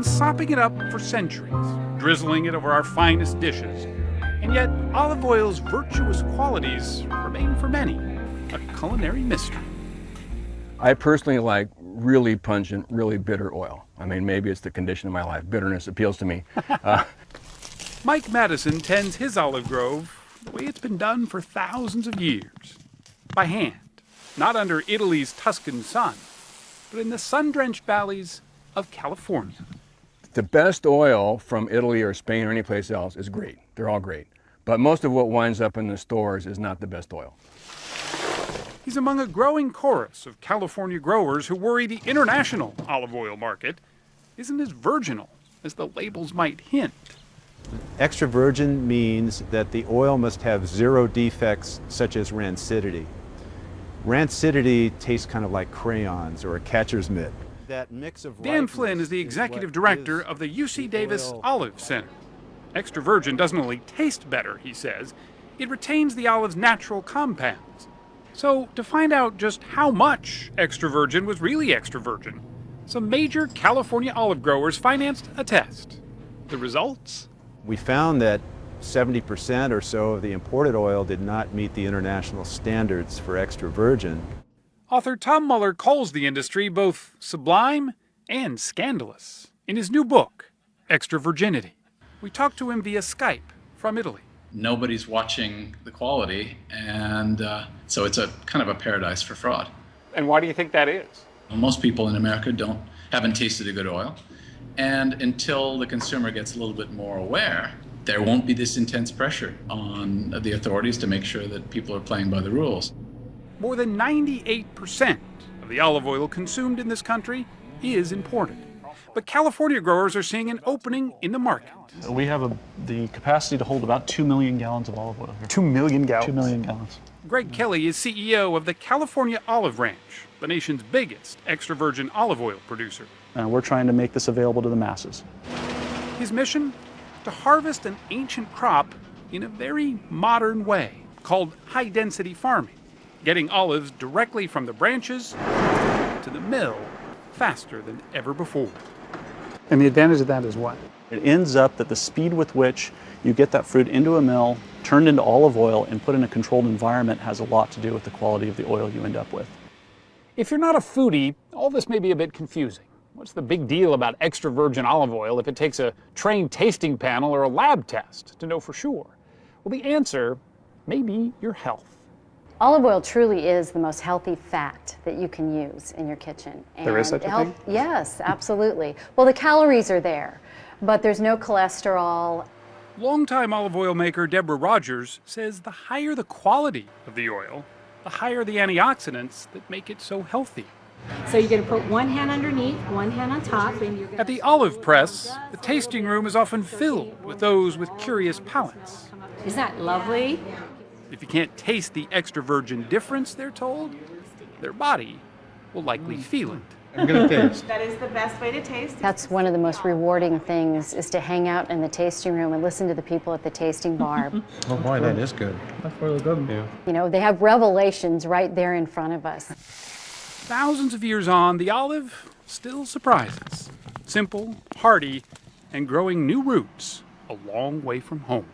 been sopping it up for centuries, drizzling it over our finest dishes. And yet, olive oil's virtuous qualities remain for many a culinary mystery. I personally like really pungent, really bitter oil. I mean, maybe it's the condition of my life. Bitterness appeals to me. Mike Madison tends his olive grove the way it's been done for thousands of years. By hand, not under Italy's Tuscan sun, but in the sun-drenched valleys of California. The best oil from Italy or Spain or any place else is great. They're all great. But most of what winds up in the stores is not the best oil. He's among a growing chorus of California growers who worry the international olive oil market isn't as virginal as the labels might hint. Extra virgin means that the oil must have zero defects such as rancidity. Rancidity tastes kind of like crayons or a catcher's mitt. That mix of Dan Flynn is the executive director of the UC Davis Olive Center. Extra virgin doesn't only taste better, he says, it retains the olive's natural compounds. So to find out just how much extra virgin was really extra virgin, some major California olive growers financed a test. The results? We found that 70% or so of the imported oil did not meet the international standards for extra virgin. Author Tom Muller calls the industry both sublime and scandalous in his new book, Extra Virginity. We talked to him via Skype from Italy. Nobody's watching the quality, and so it's a kind of a paradise for fraud. And why do you think that is? Most people in America haven't tasted a good oil, and until the consumer gets a little bit more aware, there won't be this intense pressure on the authorities to make sure that people are playing by the rules. More than 98% of the olive oil consumed in this country is imported. But California growers are seeing an opening in the market. We have the capacity to hold about 2 million gallons of olive oil here. 2 million gallons? 2 million gallons. Greg Kelly is CEO of the California Olive Ranch, the nation's biggest extra virgin olive oil producer. We're trying to make this available to the masses. His mission? To harvest an ancient crop in a very modern way called high-density farming, getting olives directly from the branches to the mill faster than ever before. And the advantage of that is what? It ends up that the speed with which you get that fruit into a mill, turned into olive oil, and put in a controlled environment has a lot to do with the quality of the oil you end up with. If you're not a foodie, all this may be a bit confusing. What's the big deal about extra virgin olive oil if it takes a trained tasting panel or a lab test to know for sure? Well, the answer may be your health. Olive oil truly is the most healthy fat that you can use in your kitchen. And there is such a thing? Yes, absolutely. Well, the calories are there, but there's no cholesterol. Longtime olive oil maker Deborah Rogers says the higher the quality of the oil, the higher the antioxidants that make it so healthy. So you're going to put one hand underneath, one hand on top, and you're going At the olive press, the tasting room is often filled with those with curious palates. Isn't that lovely? If you can't taste the extra virgin difference, they're told, their body will likely feel it. I'm going to taste. That is the best way to taste. That's one of the most rewarding things, is to hang out in the tasting room and listen to the people at the tasting bar. Oh boy, that is good. That's really good. Yeah. You know, they have revelations right there in front of us. Thousands of years on, the olive still surprises. Simple, hearty, and growing new roots a long way from home.